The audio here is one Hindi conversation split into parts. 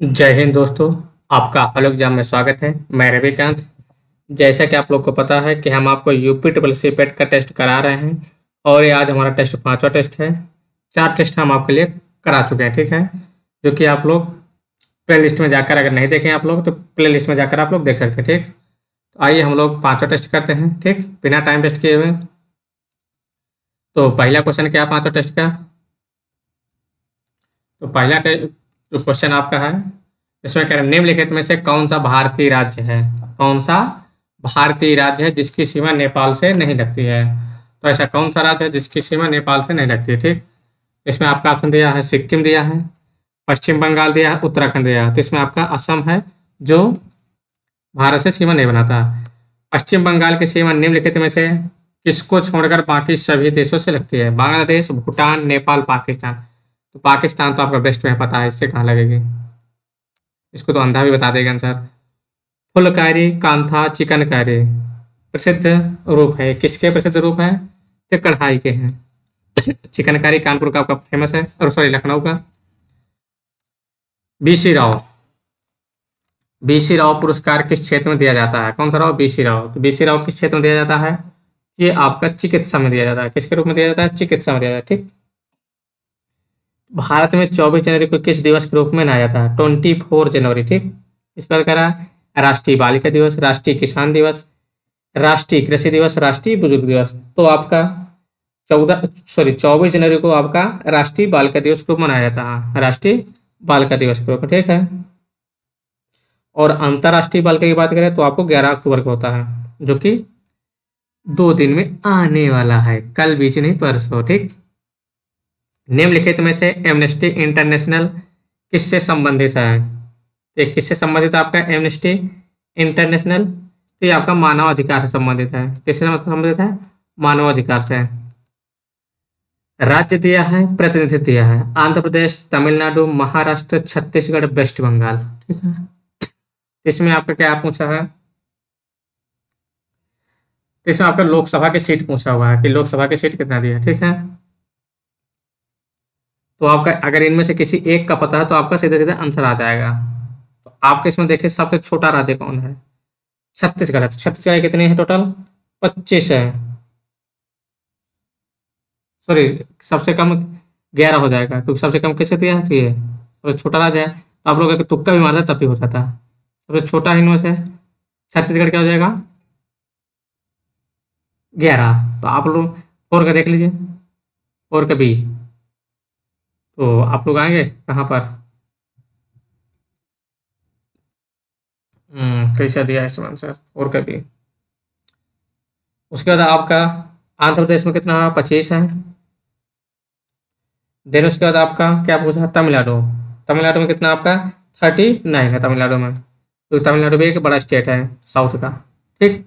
जय हिंद दोस्तों। आपका हल एग्जाम में स्वागत है। मैं रविकांत। जैसा कि आप लोग को पता है कि हम आपको यूपी ट्रिपल सी पेट का टेस्ट करा रहे हैं और ये आज हमारा टेस्ट पांचवा टेस्ट है। 4 टेस्ट हम आपके लिए करा चुके हैं, ठीक है, जो कि आप लोग प्ले लिस्ट में जाकर अगर नहीं देखें आप लोग तो प्ले लिस्ट में जाकर आप लोग देख सकते हैं, ठीक। तो आइए हम लोग पांचवा टेस्ट करते हैं, ठीक, बिना टाइम वेस्ट किए हुए। तो पहला क्वेश्चन क्या है पांचवा टेस्ट का? तो पहला जो क्वेश्चन आपका है इसमें कह रहे हैं निम्नलिखित में से कौन सा भारतीय राज्य है, कौन सा भारतीय राज्य है जिसकी सीमा नेपाल से नहीं लगती है। तो ऐसा कौन सा राज्य है जिसकी सीमा नेपाल से नहीं लगती है, ठीक। इसमें आपका ऑप्शन दिया है सिक्किम दिया है, पश्चिम बंगाल दिया है, उत्तराखंड दिया है। तो इसमें आपका असम है जो भारत से सीमा नहीं बनाता। पश्चिम बंगाल की सीमा निम्नलिखित में से किसको छोड़कर बाकी सभी देशों से लगती है? बांग्लादेश, भूटान, नेपाल, पाकिस्तान। तो पाकिस्तान तो आपका बेस्ट में पता है, इससे कहाँ लगेगी, इसको तो अंधा भी बता देगा आंसर। फुलकारी, कांथा, चिकनकारी प्रसिद्ध रूप है, किसके प्रसिद्ध रूप है? तो कढ़ाई के हैं। चिकनकारी कानपुर का आपका फेमस है, और सॉरी लखनऊ का। बीसी राव, बीसी राव पुरस्कार किस क्षेत्र में दिया जाता है? कौन सा राव? बीसी राव। तो बीसी राव किस क्षेत्र में दिया जाता है? ये आपका चिकित्सा में दिया जाता है। किसके रूप में दिया जाता है? चिकित्सा में दिया जाता है, ठीक। भारत में 24 जनवरी को किस दिवस के रूप में मनाया जाता है? 24 जनवरी, ठीक। इस पर कह रहा है राष्ट्रीय बालिका दिवस, राष्ट्रीय किसान दिवस, राष्ट्रीय कृषि दिवस, राष्ट्रीय बुजुर्ग दिवस। तो आपका 24 जनवरी को आपका राष्ट्रीय बालिका दिवस को मनाया जाता है, राष्ट्रीय बालिका दिवस के रूप में, ठीक है। और अंतर्राष्ट्रीय बालिका की बात करें तो आपको 11 अक्टूबर को होता है, जो कि 2 दिन में आने वाला है, कल बीच नहीं परसों, ठीक। निम्नलिखित में से एमनेस्टी इंटरनेशनल किससे संबंधित है? ये किससे संबंधित है आपका एमनेस्टी इंटरनेशनल? तो ये आपका मानवाधिकार से संबंधित है। किससे संबंधित है? मानवाधिकार से। राज्य दिया है, प्रतिनिधित्व दिया है, आंध्र प्रदेश, तमिलनाडु, महाराष्ट्र, छत्तीसगढ़, वेस्ट बंगाल, ठीक है। इसमें आपका क्या पूछा है? इसमें आपका लोकसभा की सीट पूछा हुआ है कि लोकसभा की सीट कितना दिया है, ठीक है। तो आपका अगर इनमें से किसी एक का पता है तो आपका सीधे सीधे आंसर आ जाएगा। तो आपके इसमें देखिए सबसे छोटा राज्य कौन है? छत्तीसगढ़ है। तो छत्तीसगढ़ कितने हैं टोटल? 25 है। सॉरी, सबसे कम 11 हो जाएगा क्योंकि सबसे कम कैसे दिया है? ये सबसे छोटा राज्य है, तो आप लोग अगर तुक्का भी मारते तब भी हो जाता है। सबसे छोटा इनमें से छत्तीसगढ़ क्या हो जाएगा? 11। तो आप लोग 4 का देख लीजिए, 4 का बी। तो आप लोग आएंगे कहाँ पर? कैसा दिया है इसमें आंसर? 4 का बी। उसके बाद आपका आंध्र प्रदेश में कितना है? 25 है। देन उसके बाद आपका क्या पूछा? तमिलनाडु। तमिलनाडु में कितना आपका? 39 है तमिलनाडु में, क्योंकि तमिलनाडु भी एक बड़ा स्टेट है साउथ का, ठीक।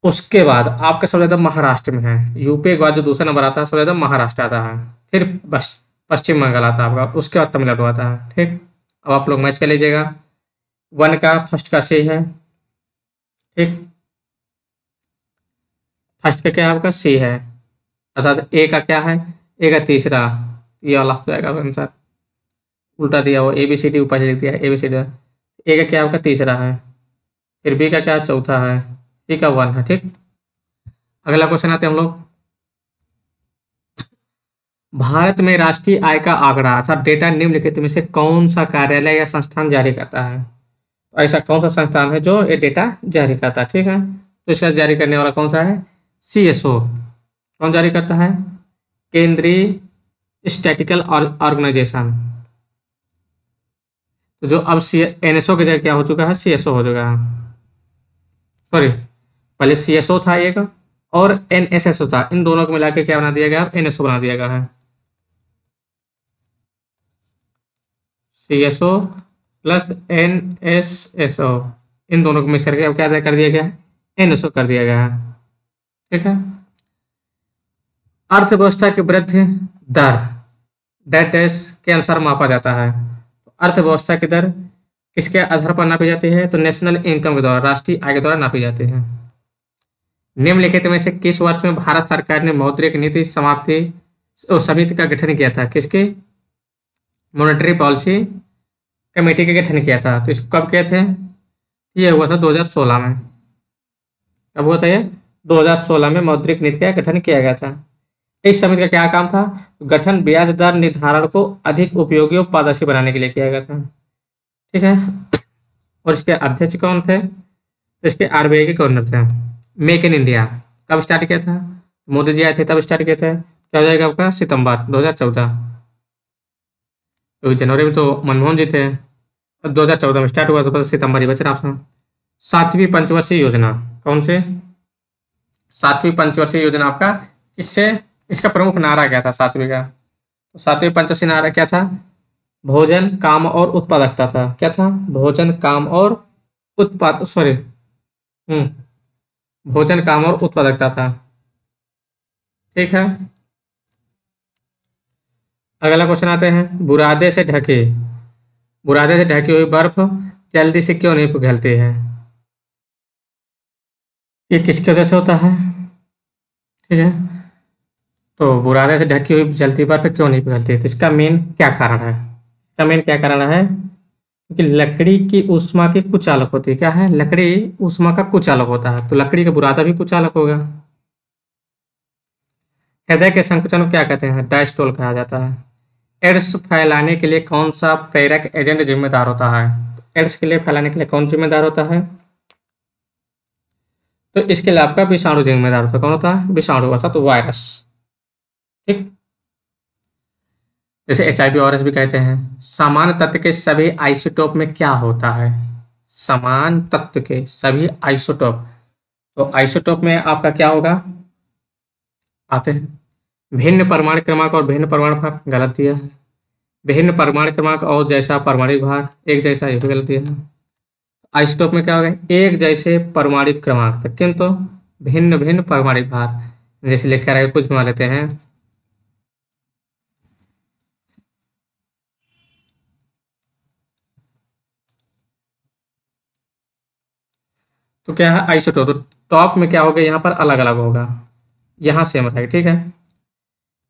उसके बाद आपका सबसे ज़्यादा महाराष्ट्र में है। यूपी के बाद जो दूसरा नंबर आता है सबसे ज़्यादा महाराष्ट्र आता है, फिर बस पश्चिम बंगाल आता है आपका, उसके बाद तमिलनाडु आता है, ठीक। अब आप लोग मैच कर लीजिएगा। 1 का फर्स्ट का सी है, ठीक। फर्स्ट का क्या है आपका? सी है, अर्थात ए का क्या है? ए का तीसरा, ये वाला हो जाएगा आंसर। उल्टा दिया हो, ए बी सी डी ऊपर से लिख दिया है, ए बी सी डी। ए का क्या आपका? तीसरा है, फिर बी का क्या? चौथा है, सी का 1 है, ठीक। अगला क्वेश्चन आते हैं हम लोग। भारत में राष्ट्रीय आय का आंकड़ा अर्थात डेटा निम्नलिखित में से कौन सा कार्यालय या संस्थान जारी करता है? तो ऐसा कौन सा संस्थान है जो ये डेटा जारी करता है, ठीक है। तो इसका जारी करने वाला कौन सा है? सीएसओ। कौन जारी करता है? केंद्रीय स्टैटिकल ऑर्गेनाइजेशन। तो जो अब सी एनएसओ की जगह क्या हो चुका है? सीएसओ हो चुका है। सॉरी, पहले सीएसओ था एक और एनएसएसओ था, इन दोनों को मिला के क्या बना दिया गया? एनएसओ बना दिया गया है। सीएसओ प्लस एनएसएसओ, इन दोनों को मिक्स करके अब क्या कर दिया गया? एनएसओ कर दिया गया है, ठीक है। अर्थव्यवस्था की वृद्धि दर डेट डैश के अनुसार मापा जाता है। तो अर्थव्यवस्था की दर किसके आधार पर नापी जाती है? तो नेशनल इनकम के द्वारा, राष्ट्रीय आय के द्वारा नापी जाती है। निम्नलिखित में से किस वर्ष में भारत सरकार ने मौद्रिक नीति समाप्ति समिति का गठन किया था? किसकी? मॉनेटरी पॉलिसी कमेटी का गठन किया था। तो इसको कब किए थे? ये हुआ था 2016 में। कब हुआ था ये? 2016 में मौद्रिक नीति का गठन किया गया था। इस समिति का क्या काम था? गठन ब्याज दर निर्धारण को अधिक उपयोगी और पारदर्शी बनाने के लिए किया गया था। ठीक है। और इसके अध्यक्ष कौन थे? इसके आरबीआई के गवर्नर थे। मेक इन इंडिया कब स्टार्ट किया था? मोदी जी आए थे तब स्टार्ट किए थे। क्या हो जाएगा आपका? सितंबर 2014। क्योंकि जनवरी में तो मनमोहन जी थे। 2014 में स्टार्ट हुआ तो सितंबर ही बच रहा आपसे। सातवीं पंचवर्षीय योजना कौन से? सातवीं पंचवर्षीय योजना आपका किससे? इसका प्रमुख नारा क्या था सातवीं का? तो सातवीं पंचवर्षीय नारा क्या था? भोजन, काम और उत्पादकता था। क्या था? भोजन, काम और उत्पाद सॉरी भोजन, काम और उत्पादकता था। ठीक है। अगला क्वेश्चन आते हैं। बुरादे से ढके, बुरादे से ढकी हुई बर्फ जल्दी से क्यों नहीं पिघलती है? ये किसकी वजह से होता है? ठीक है। तो बुरादे से ढकी हुई जलती बर्फ क्यों नहीं पिघलती? तो इसका मेन क्या कारण है? इसका मेन क्या कारण है? क्योंकि लकड़ी की ऊष्मा की कुचालक होती है। क्या है? लकड़ी ऊष्मा का कुचालक होता है, तो लकड़ी का बुरादा भी कुचालक होगा। हृदय के संकुचन को क्या कहते हैं? डायस्टोल कहा जाता है। एड्स फैलाने के लिए कौन सा प्रेरक एजेंट जिम्मेदार होता है? एड्स के लिए फैलाने के लिए कौन जिम्मेदार होता है? तो इसके लिए आपका विषाणु जिम्मेदार होता है। कौन होता है? विषाणु अर्थात तो वायरस। ठीक। जैसे HIV वायरस भी कहते हैं। समान तत्व के सभी आइसोटोप में क्या होता है? समान तत्व के सभी आइसोटोप, तो आइसोटोप में आपका क्या होगा? आते हैं भिन्न परमाणु क्रमांक और भिन्न परमाणु भार, गलत दिया है। भिन्न परमाणु क्रमांक और जैसा परमाणु भार, एक जैसा, ये भी गलत दिया है। आइसोटोप में क्या होगा? एक जैसे परमाणु क्रमांक किंतु भिन्न भिन्न परमाणु भार। जैसे लिखा रहेगा, कुछ बना लेते हैं। तो क्या है? आइसोटोप। तो टॉप में क्या होगा? यहाँ पर अलग अलग होगा, यहाँ सेम रहेगा। ठीक है।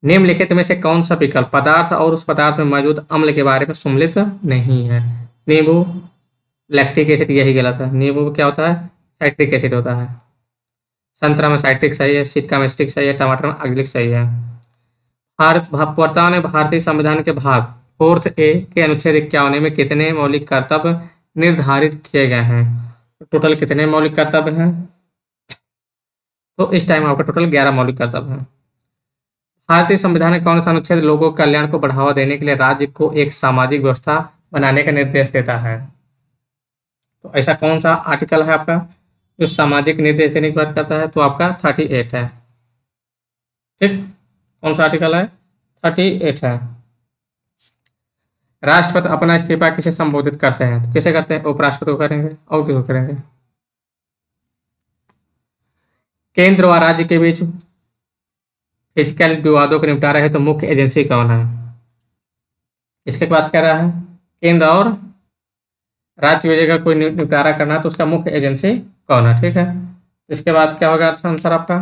निम्नलिखित में से कौन सा विकल्प पदार्थ और उस पदार्थ में मौजूद अम्ल के बारे में सम्मिलित नहीं है? नींबू, लैक्टिक एसिड, यही गलत है। नींबू में क्या होता है? साइट्रिक एसिड होता है। संतरा में साइट्रिक सही है, सिरका में स्टिक सही है, टमाटर में अग्लिक सही है। वर्तमान में भारतीय संविधान के भाग 4A के अनुच्छेद 51 में कितने मौलिक कर्तव्य निर्धारित किए गए हैं? टोटल कितने मौलिक कर्तव्य हैं? तो इस टाइम आपका टोटल 11 मौलिक कर्तव्य हैं। भारतीय संविधान का कौन सा अनुच्छेद लोगों के कल्याण को बढ़ावा देने के लिए राज्य को एक सामाजिक व्यवस्था बनाने का निर्देश देता है? तो ऐसा कौन सा आर्टिकल है आपका जो सामाजिक निर्देश देने की बात करता है? तो आपका 38 है। ठीक। कौन सा आर्टिकल है? 38 है। राष्ट्रपति अपना इस्तीफा किसे संबोधित करते हैं? तो किसे करते हैं? उपराष्ट्रपति को करेंगे और किसको करेंगे? केंद्र और राज्य के बीच फिजिकल विवादों का निपटारा है तो मुख्य एजेंसी कौन है? इसके बात कर रहा है। केंद्र और राज्य में अगर कोई निपटारा करना है तो उसका मुख्य एजेंसी कौन है? ठीक है। इसके बाद क्या होगा आंसर आपका?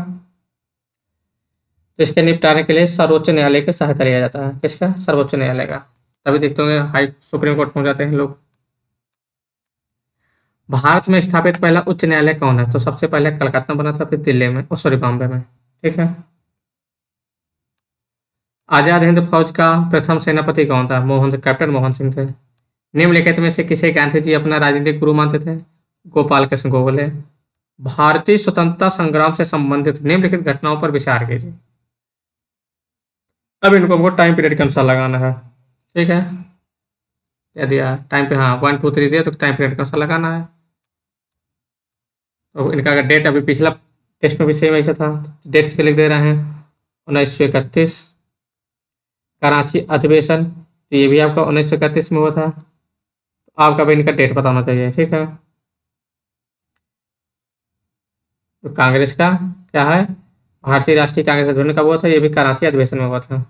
तो इसके निपटारे के लिए सर्वोच्च न्यायालय की सहायता लिया जाता है। किसका? सर्वोच्च न्यायालय का। तभी देखते होंगे हाई सुप्रीम कोर्ट पहुंच जाते हैं लोग। भारत में स्थापित पहला उच्च न्यायालय कौन है? तो सबसे पहले कलकत्ता बना था, फिर दिल्ली में, और सॉरी बॉम्बे में। ठीक है। आजाद हिंद फौज का प्रथम सेनापति कौन था? कैप्टन मोहन सिंह थे। निम्नलिखित में से किसे गांधी जी अपना राजनीतिक गुरु मानते थे? गोपाल कृष्ण गोखले। भारतीय स्वतंत्रता संग्राम से संबंधित निम्नलिखित घटनाओं पर विचार कीजिए। अब इनको हमको टाइम पीरियड के अनुसार लगाना है। ठीक है। क्या दिया टाइम पे? हाँ 1 2 3 दिया, तो टाइम पीरियड के अनुसार लगाना है। तो इनका डेट अभी पिछला टेस्ट में भी सेम ऐसा था, डेट इसके लिख दे रहे हैं 1931। कराची अधिवेशन, तो ये भी आपका 1931 में हुआ था। आपका भी इनका डेट पता होना चाहिए। ठीक है। तो कांग्रेस का क्या है? भारतीय राष्ट्रीय कांग्रेस अधिवेशन कब हुआ था? ये भी कराची अधिवेशन में हुआ था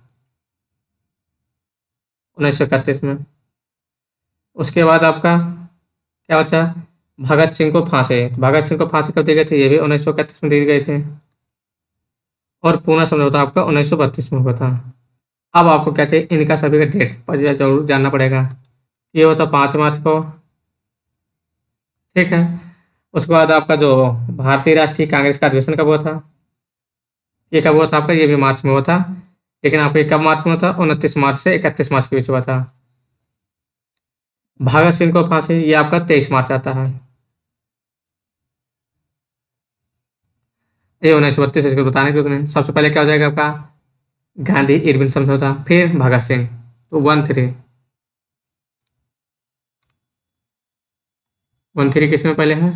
1931 में। उसके बाद आपका क्या बचा? भगत सिंह को फांसी। भगत सिंह को फांसी कब दी गई थी? ये भी 1931 में दी गई थी। और पूना समझौता आपका 1932 में हुआ था। अब आपको क्या चाहिए? इनका सभी का डेट जरूर जानना पड़ेगा। ये होता 5 मार्च को। ठीक है। उसके बाद आपका जो भारतीय राष्ट्रीय कांग्रेस का अधिवेशन कब हुआ था? ये कब हुआ था आपका? ये भी मार्च में हुआ था। लेकिन आपका ये कब मार्च में हुआ था? 29 मार्च से 31 मार्च के बीच हुआ था। भगत सिंह को फांसी, ये आपका 23 मार्च आता है। ये 1932, इसको बताने के लिए सबसे पहले क्या हो जाएगा आपका? गांधी इरविन समझौता, फिर भगत सिंह। तो 1 3 1 3 किस में पहले है?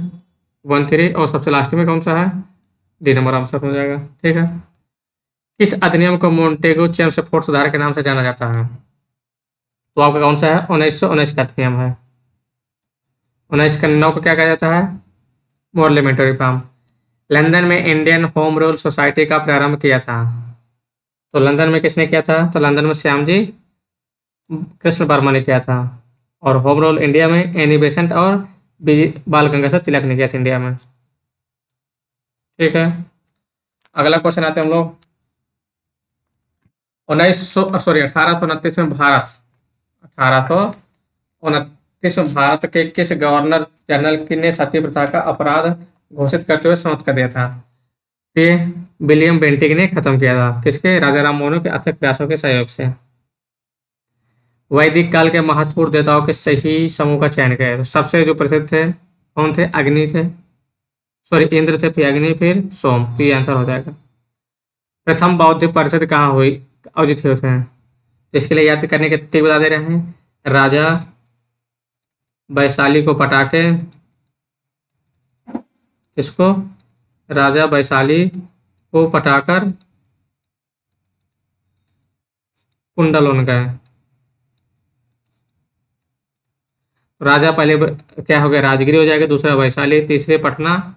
1 3 और सबसे लास्ट में कौन सा है? डी नंबर आंसर हो जाएगा। ठीक है। किस अधिनियम को मोंटेगो चेम्सफोर्ड सुधार के नाम से जाना जाता है? तो आपका कौन सा है? 1919 का अधिनियम है। 19 का 9 को क्या कहा जाता है? Parliamentary reform. लंदन में इंडियन होम रूल सोसाइटी का प्रारंभ किया था। तो लंदन में किसने किया था? तो लंदन में श्याम जी कृष्ण वर्मा ने किया था। और होम रूल इंडिया में एनी बेसेंट और बाल गंगाधर तिलक ने किया था इंडिया में। ठीक है। अगला क्वेश्चन आते हैं हम लोग। 1829 में भारत 1829 में भारत के किस गवर्नर जनरल की ने सती प्रथा का अपराध घोषित करते हुए समाप्त कर दिया था? ये विलियम बेंटिक ने खत्म किया था। किसके? राजा राम मोहन के अथक प्रयासों के सहयोग से। वैदिक काल के महत्वपूर्ण देवताओं के सही समूह का चयन करें। तो सबसे जो प्रसिद्ध थे कौन थे? अग्नि थे, सॉरी इंद्र थे, फिर अग्नि, फिर सोम। तो ये आंसर हो जाएगा। प्रथम बौद्ध परिषद कहाँ हुई, आयोजित होते हैं? तो इसके लिए याद करने के टिप बता दे रहे हैं। राजा वैशाली को पटाके, इसको राजा वैशाली को पटाकर कुंडल उनका है। राजा पहले क्या हो गया? राजगिरी हो जाएगा, दूसरा वैशाली, तीसरे पटना,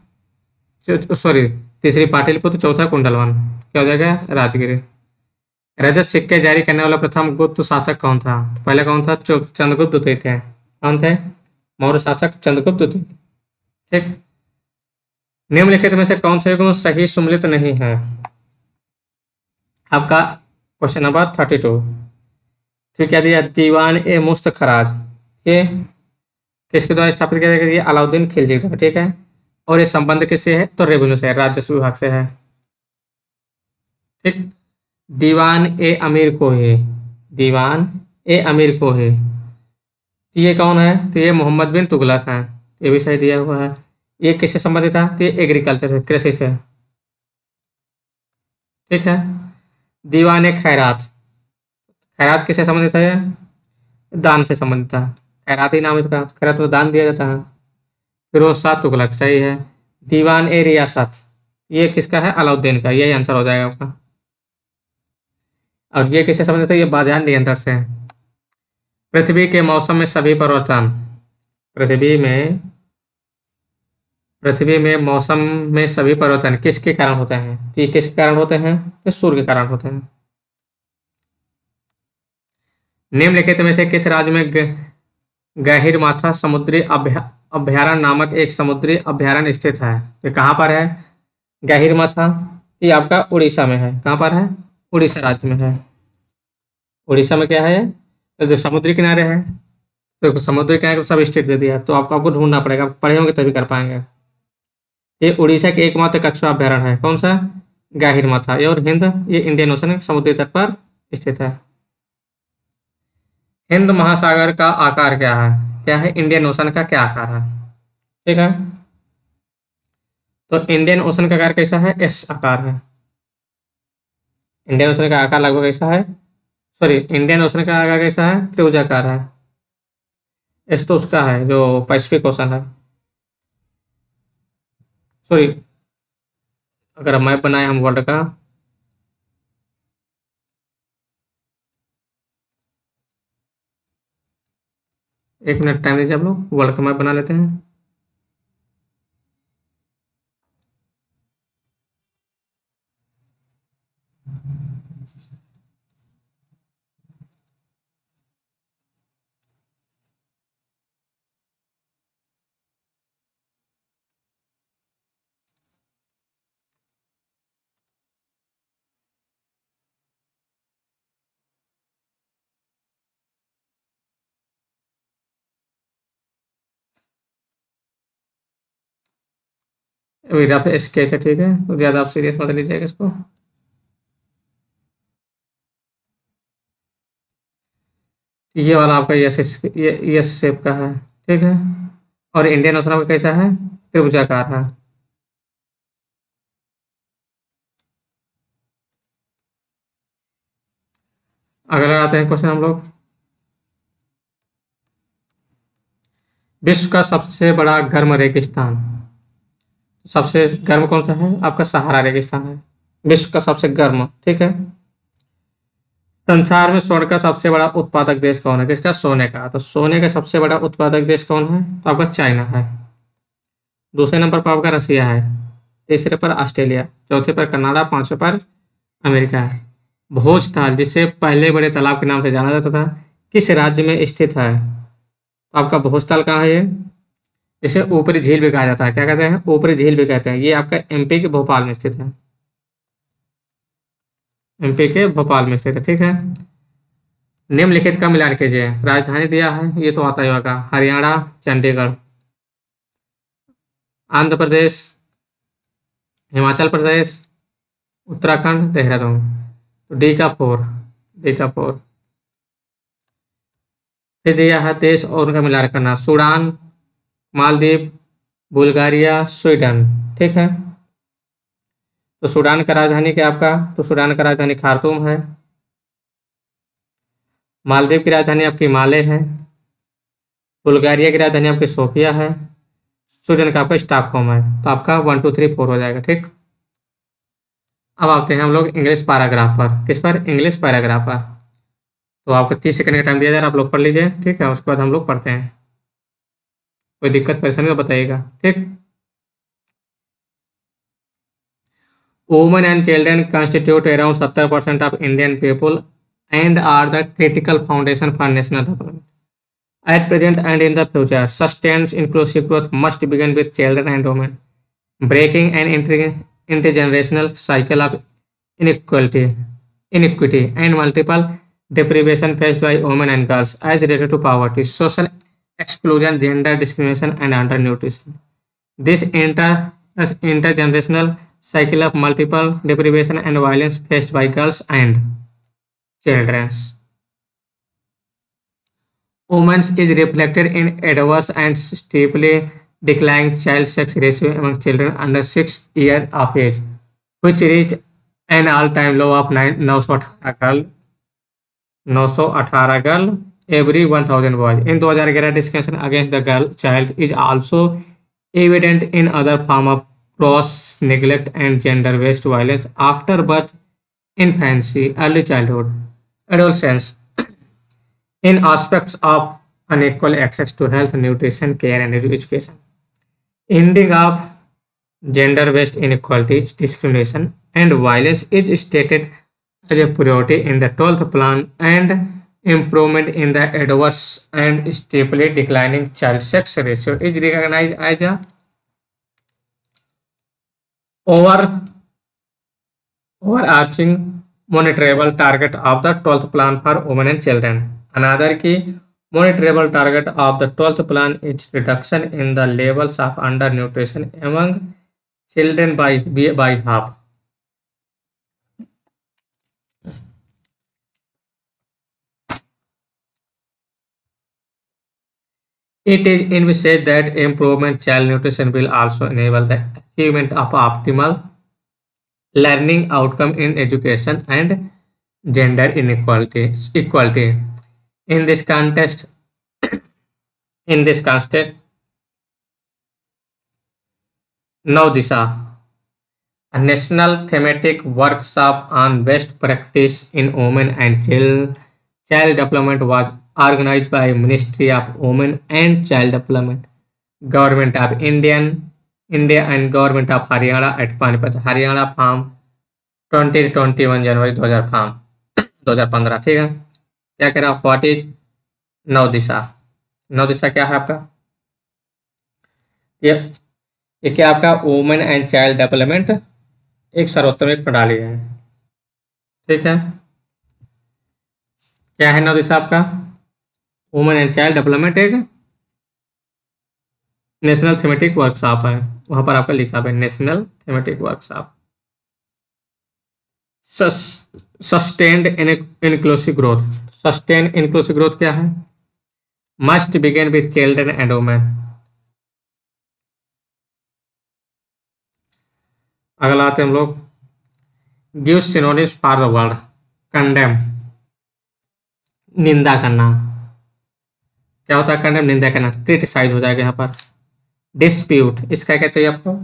सॉरी तीसरी पाटलिपुत्र, चौथा कुंडलवन। क्या हो जाएगा? राजगिरी। रजत सिक्के जारी करने वाला प्रथम गुप्त शासक कौन था? तो पहले कौन था? चंद्रगुप्त द्वितीय थे। कौन थे? मौर्य शासक चंद्रगुप्त द्वितीय। ठीक। निम्नलिखित में से कौन से गुण सही सुमेलित नहीं है? आपका क्वेश्चन नंबर 32। फिर क्या दिया? दीवान ए मुस्त खराज, ये किसके द्वारा स्थापित किया गया? ये अलाउद्दीन खिलजी द्वारा। ठीक है। और ये संबंध किससे है? तो रेवेन्यू से, राजस्व विभाग से है। ठीक। दीवान ए अमीर को है, दीवान ए अमीर को है, तो ये कौन है? तो ये मोहम्मद बिन तुगलक है। ये भी सही दिया हुआ है। ये किससे संबंधित था? तो ये एग्रीकल्चर से, कृषि से। ठीक है। दीवान ए खैरात, खैरात किससे संबंधित है? दान से संबंधित था। खैरात ही नाम है इसका, खैरात तो दान दिया जाता है। फिरोज शाह तुगलक, सही है। दीवान ए रियासत, ये किसका है? अलाउद्दीन का। यही आंसर हो जाएगा आपका। और ये किससे संबंधित है? ये बाजार नियंत्रण से है। पृथ्वी के मौसम में सभी परिवर्तन, पृथ्वी में पृथ्वी में मौसम में सभी परिवर्तन किसके कारण होते हैं? तो ये किसके कारण होते हैं? ये सूर्य के कारण होते हैं। निम्नलिखित में से किस राज्य में गहिरमाथा समुद्री अभ्यारण्य नामक एक समुद्री अभ्यारण्य स्थित है? ये कहाँ पर है? गहिरमाथा, ये आपका उड़ीसा में है। कहाँ पर है? उड़ीसा राज्य में है। उड़ीसा में क्या है? तो जो समुद्री किनारे है, तो समुद्री किनारे को सब स्टेट दे दिया, तो आपको आपको ढूंढना पड़ेगा। पढ़े होंगे तभी कर पाएंगे। ये उड़ीसा के एकमात्र कछुआ अभ्यारण्य है। कौन सा? गाहिरमाथा। ये और हिंद, ये इंडियन ओशन के समुद्री तट पर स्थित है। हिंद महासागर का आकार क्या है? क्या है? इंडियन ओशन का क्या आकार है? ठीक है। तो इंडियन ओशन का आकार कैसा है? एस आकार है। इंडियन ओशन का आकार लगभग ऐसा है, सॉरी इंडियन ओशन का आकार कैसा है? त्रिभुजाकार है। एस तो उसका है जो पैसिफिक ओशन है। सॉरी, अगर मैप बनाए हम वर्ल्ड का, एक मिनट टाइम दीजिए, आप लोग वर्ल्ड का मैप बना लेते हैं। अभी रफ स्केच है, ठीक है, तो ज़्यादा आप सीरियस मत लीजिएगा इसको। ये वाला आपका यस शेप का है, ठीक है। और इंडियन ओशन आपका कैसा है, त्रिभुजाकार है। अगला आते हैं क्वेश्चन हम लोग, विश्व का सबसे बड़ा गर्म रेगिस्तान। सबसे गर्म कौन सा है, आपका सहारा रेगिस्तान है, विश्व का सबसे गर्म, ठीक है। संसार में स्वर्ण का सबसे बड़ा उत्पादक देश कौन है, किसका, सोने का। तो सोने का सबसे बड़ा उत्पादक देश कौन है, तो आपका चाइना है। दूसरे नंबर पर आपका रसिया है, तीसरे पर ऑस्ट्रेलिया, चौथे पर कनाडा, पांचवें पर अमेरिका है। भोजताल, जिसे पहले बड़े तालाब के नाम से जाना जाता था, किस राज्य में स्थित है, तो आपका भोजताल कहाँ है ये, इसे ऊपरी झील भी कहा जाता है, क्या कहते हैं, ऊपरी झील भी कहते हैं। ये आपका एमपी के भोपाल में स्थित है, एमपी के भोपाल में स्थित है, ठीक है। निम्नलिखित का मिलान कीजिए, राजधानी दिया है, ये तो आता ही होगा, हरियाणा चंडीगढ़, आंध्र प्रदेश, हिमाचल प्रदेश, उत्तराखंड देहरादून। तो डी का 4। फिर दिया है देश और उनका मिलान करना, सूडान, मालदीव, बुल्गारिया, स्वीडन, ठीक है। तो सूडान का राजधानी क्या आपका, तो सूडान का राजधानी खार्तूम है। मालदीव की राजधानी आपकी माले है। बुल्गारिया की राजधानी आपकी सोफिया है। स्वीडन का आपका स्टॉकहोम है। तो आपका 1 2 3 4 हो जाएगा, ठीक। अब आते हैं हम लोग इंग्लिश पैराग्राफ पर, किस पर, इंग्लिश पैराग्राफ पर। तो आपको 30 सेकंड का टाइम दिया जा रहा है, आप लोग पढ़ लीजिए, ठीक है। उसके बाद हम लोग पढ़ते हैं, कोई दिक्कत परेशानी तो बताइएगा, ठीक। Women and children constitute around 70% of Indian people and are the critical foundation for national development. At present and in the future, sustained inclusive growth must begin with children and women, breaking an intergenerational cycle of inequity and multiple deprivation faced by women and girls as related to poverty, social exclusion, gender discrimination, and undernutrition. This intergenerational cycle of multiple deprivation and violence faced by girls and children. Women is reflected in adverse and steeply declining child sex ratio among children under 6 years of age, which reached an all-time low of 918 girl every 1000 boys. In 2011, discrimination against the girl child is also evident in other form of gross neglect and gender-based violence after birth, infancy, early childhood, adolescence, in aspects of unequal access to health, nutrition, care, and education. Ending of gender-based inequalities, discrimination, and violence is stated as a priority in the 12th plan, and improvement in the adverse and steeply declining child sex ratio is recognized as a over overarching monitorable target of the 12th plan for women and children. Another key monitorable target of the 12th plan is reduction in the levels of undernutrition among children by half. It is envisaged that improvement child nutrition will also enable the achievement of optimal learning outcome in education and gender equality. In this context, in this context, Navdisha, a national thematic workshop on best practice in women and child development was organized by Ministry of Women and Child Development, Government of India and Government of Haryana at Panipat, Haryana Farm 2021 January 2000 farm 2015, ठीक है। क्या कह रहा, व्हाट इज नवदिशा, नवदिशा क्या है आपका, ये ये क्या आपका वुमेन एंड चाइल्ड डेवलपमेंट एक सर्वोत्तम प्रणाली है, ठीक है। क्या है नवदिशा आपका, वुमेन एंड चाइल्ड डेवलपमेंट एक नेशनल थीमेटिक वर्कशॉप है, वहां पर आपका लिखा हुआ है national thematic workshop. Sustained inclusive growth. Sustained inclusive growth क्या है? Must begin with children and women. अगला आते हैं हम लोग, give synonyms for the word. Condemn, निंदा करना। क्या होता है कंडेम? निंदा करना, क्रिटिसाइज हो जाएगा यहाँ पर। डिस्प्यूट, इसका क्या चाहिए आपको?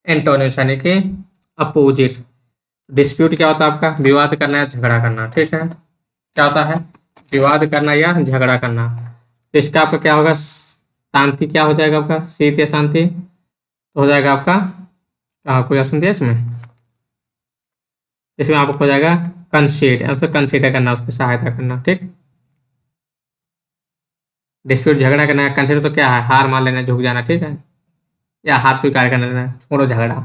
एंटोनिम्स यानी कि अपोजिट। डिस्प्यूट क्या होता है आपका? विवाद करना या झगड़ा करना, ठीक है। क्या होता है? विवाद करना या झगड़ा करना। तो इसका आपका क्या होगा? शांति क्या हो जाएगा आपका? शीत या शांति तो हो जाएगा आपका, कहाँ कोई ऑप्शन दिया इसमें? इसमें आपको हो जाएगा कंसीड, मतलब कंसीडर करना, उसकी सहायता करना, ठीक। डिस्प्यूट झगड़ा करना है, कंसीडर तो क्या है? हार मान लेना, झुक जाना, ठीक है, या हार स्वीकार कर लेना, छोड़ो झगड़ा।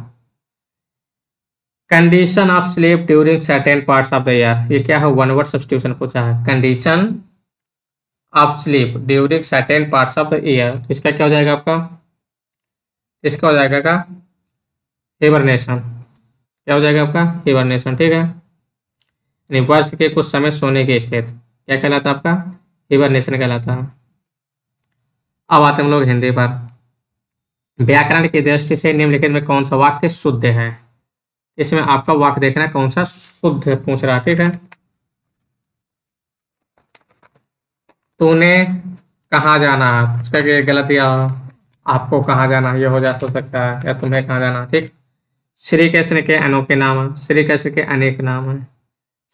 Condition of sleep during certain parts of the year, ये क्या है? वन वर्ड सब्स्टिट्यूशन पूछा है। Condition of sleep during certain parts of the year, इसका क्या हो जाएगा आपका? इसका हो जाएगा का हिबरनेशन। क्या हो जाएगा आपका? हिबरनेशन, ठीक है। यानी वर्ष के कुछ समय सोने की स्थिति क्या कहलाता है आपका? हिबरनेशन कहलाता है। अब आते हैं हम लोग हिंदी पर। व्याकरण की दृष्टि से निम्नलिखित में कौन सा वाक्य शुद्ध है? इसमें आपका वाक्य देखना कौन सा शुद्ध है, पूछ रहा, ठीक है। तूने कहाँ जाना है, उसका गलत या आपको कहाँ जाना ये हो जा सकता है, या तुम्हें कहाँ जाना, ठीक। श्री कृष्ण के अनोखे नाम है, श्री कृष्ण के अनेक नाम है।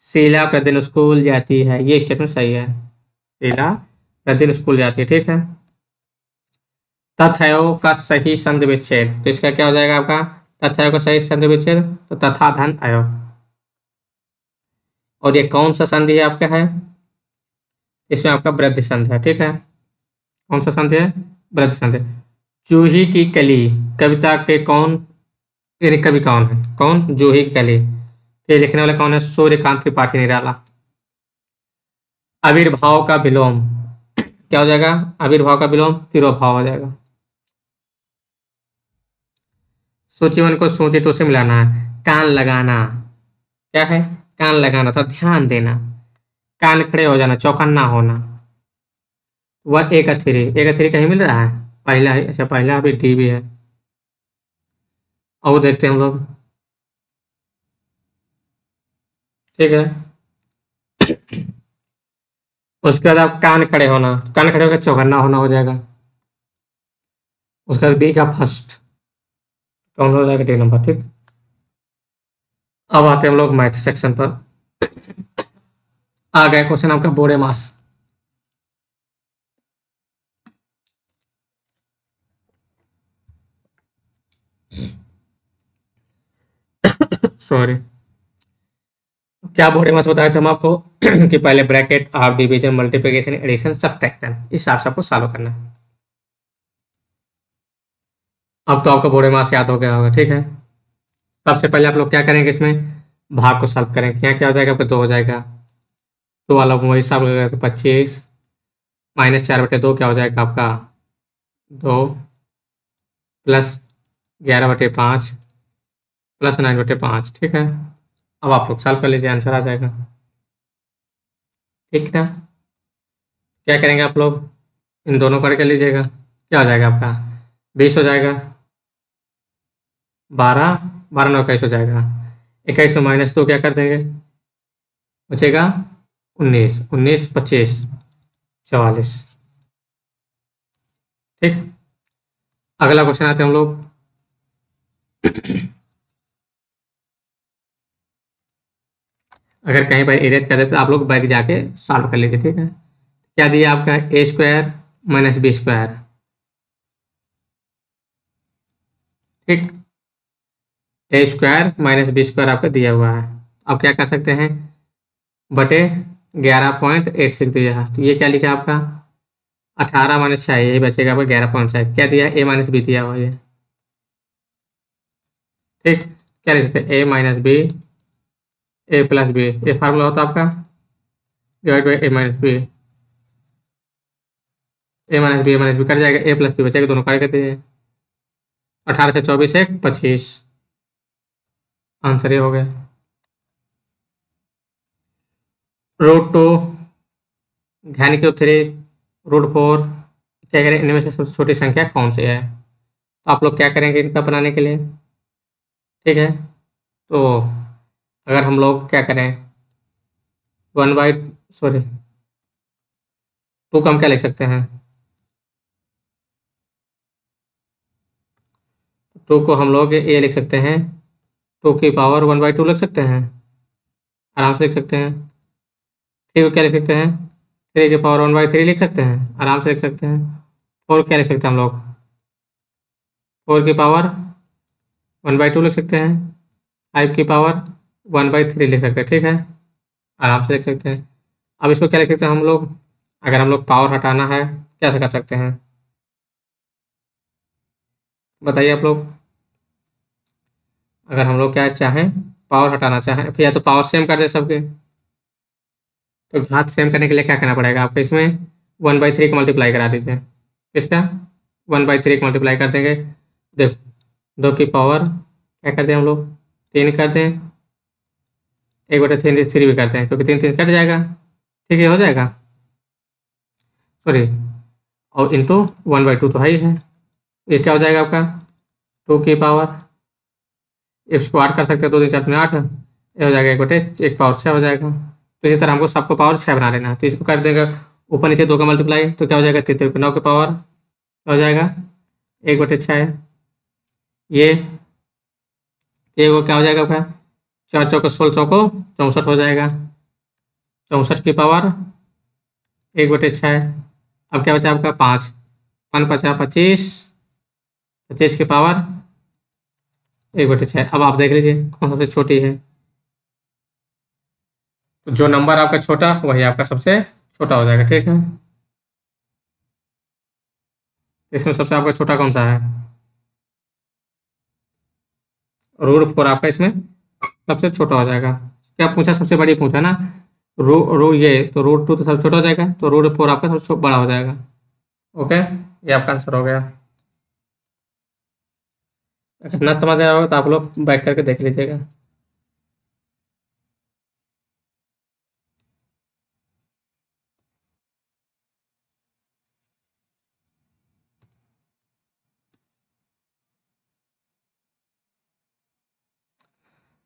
शीला प्रतिदिन स्कूल जाती है, ये स्टेटमेंट सही है। शीला प्रतिदिन स्कूल जाती है, ठीक है। तथैव का सही संधि विच्छेद, तो इसका क्या हो जाएगा आपका? तथैव का सही संधि विच्छेद तो तथा धन अयो। और ये कौन सा संधि है आपका है? इसमें आपका वृद्धि संधि है, ठीक है। कौन सा संधि है? वृद्धि संधि। जूही की कली कविता के कौन, यानी कवि कौन है? कौन? जूही की कली। ये लिखने वाला कौन है? सूर्यकांत त्रिपाठी निराला। आविर्भाव का विलोम क्या हो जाएगा? आविर्भाव का विलोम तिरोभाव हो जाएगा। सूचिवन को सूची टू से मिलाना है। कान लगाना क्या है? कान लगाना था, ध्यान देना। कान खड़े हो जाना, चौकन्ना होना। वह एक अथिरी, एक अथिरी कहीं मिल रहा है? पहला है, अच्छा पहला अभी डी भी है। और देखते हैं हम लोग, ठीक है। उसके बाद आप कान खड़े होना, कान खड़े होकर चौकन्ना होना हो जाएगा। उसके बाद बी का फर्स्ट कौन हो जाएगा? डी नंबर, ठीक। अब आते हैं हम लोग मैथ सेक्शन पर। आ गया क्वेश्चन आपका बोरे मास। सॉरी, क्या बोरे मास बताया था हम आपको कि पहले bracket, of division, multiplication, addition, subtraction, इस हिसाब से आपको सॉल्व करना है। अब तो आपको बोरे मास याद हो गया होगा, ठीक है। सबसे पहले आप लोग क्या करेंगे? इसमें भाग को सॉल्व करेंगे। यहाँ क्या हो जाएगा आपका? 2 हो जाएगा। तो वाला वही हिसाब लगेगा, तो 25 माइनस 4/2 क्या हो जाएगा आपका? 2 प्लस 11/5 प्लस 9/5, ठीक है। अब आप लोग सॉल्व कर लीजिए, आंसर आ जाएगा, ठीक ना। क्या करेंगे आप लोग? इन दोनों करके लीजिएगा, क्या हो जाएगा आपका? 20 हो जाएगा। 12 12 9 21 हो जाएगा। 21 में -2 क्या कर देंगे? बचेगा 19, 19 25 44, ठीक। अगला क्वेश्चन आते हैं हम लोग। अगर कहीं पर इरेज कर देते तो आप लोग बैक जाके सॉल्व कर लीजिए, ठीक है। क्या दिया आपका? a² माइनस b², ठीक। a² माइनस b² आपका दिया हुआ है। अब क्या कर सकते हैं? बटे 11.86 दिया है, तो ये क्या लिखा आपका? 18 माइनस 6, यही बचेगा आपका 11.6। क्या दिया? a माइनस बी दिया हुआ है, ठीक। क्या लिख सकते हैं? a minus B, A plus B, ये फार्मूला होता है आपका divide by A minus B. A minus B cut जाएगा, ए प्लस बी बचेगा, दोनों कार्य करते हैं। 18 से 24 1 25। आंसर ये हो गया। रूट टू, घन क्यूब 3, रूट 4, क्या करें, इनमें से सबसे छोटी संख्या कौन सी है? तो आप लोग क्या करेंगे इनका बनाने के लिए? ठीक है, तो अगर हम लोग क्या करें, 1 बाई, सॉरी, 2 का हम क्या लिख सकते हैं? 2 को हम लोग ये लिख सकते हैं, 2 की पावर 1/2 लिख सकते हैं, आराम से लिख सकते हैं। 3 को क्या लिख सकते हैं? 3 की पावर 1/3 लिख सकते हैं, आराम से लिख सकते हैं। 4 क्या लिख सकते हैं हम लोग? 4 की पावर 1/2 लिख सकते हैं। 5 की पावर 1/3 लिख सकते हैं, ठीक है, आराम से लिख सकते हैं। अब इसको क्या लिख सकते हैं हम लोग? अगर हम लोग पावर हटाना है कैसे कर सकते हैं, बताइए आप लोग। अगर हम लोग क्या चाहें, पावर हटाना चाहें, फिर या तो पावर सेम कर दे सबके, तो घात सेम करने के लिए क्या करना पड़ेगा आपको? इसमें 1/3 का मल्टीप्लाई करा दीजिए। इसका 1/3 का मल्टीप्लाई कर देंगे। देखो, 2 की पावर क्या कर दें हम लोग? 3 कर दें, 1/3 भी करते हैं, क्योंकि 3 3 कट जाएगा, ठीक है, हो जाएगा, सॉरी, और इंटू 1/2 तो है ही है। ये क्या हो जाएगा आपका? 2 की पावर, इसको 8 कर सकते हैं, 2 3 4 8, ये हो जाएगा 1/1 पावर 6 हो जाएगा। तो इसी तरह हमको सबको पावर 6 बना लेना है, तो इसको कर देंगे ऊपर नीचे 2 का मल्टीप्लाई, तो क्या हो जाएगा? 3 3 9 की पावर क्या हो जाएगा? 1/6। ये वो क्या हो जाएगा आपका? 4 चौको 16 चौको 64 हो जाएगा। 64 की पावर 1/6। अब क्या बचा आपका? 5, 5 × 5 = 25, 25 की पावर 1/6। अब आप देख लीजिए कौन सबसे छोटी है। तो जो नंबर आपका छोटा वही आपका सबसे छोटा हो जाएगा, ठीक है। इसमें सबसे आपका छोटा कौन सा है? रूट 4 आपका इसमें सबसे छोटा हो जाएगा। क्या पूछा? सबसे बड़ी पूछा ना। ये तो रूट 2 तो सबसे छोटा हो जाएगा, तो रूट 4 आपका सबसे बड़ा हो जाएगा। ओके, ये आपका आंसर हो गया। अगर ना समझ आया होगा तो आप लोग बैक करके देख लीजिएगा।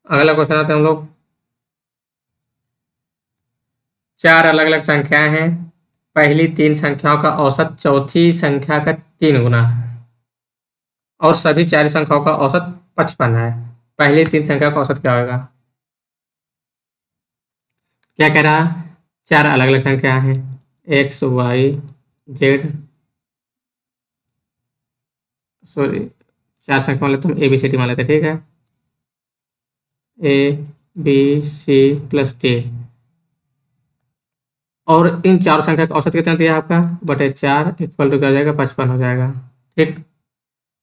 अगला क्वेश्चन आते हैं हम लोग। 4 अलग अलग संख्याएं हैं, पहली 3 संख्याओं का औसत चौथी संख्या का 3 गुना है, और सभी 4 संख्याओं का औसत 55 है। पहली 3 संख्या का औसत क्या होगा? क्या कह रहा? 4 अलग अलग संख्याएं हैं, एक्स वाई जेड, सॉरी, 4 संख्या मान लेते हम, ए बी सी डी मान लेते, ठीक है, A B C plus D, और इन 4 संख्या का औसत कितना दिया आपका? /4 इक्वल टू क्या हो जाएगा? 55 हो जाएगा, ठीक।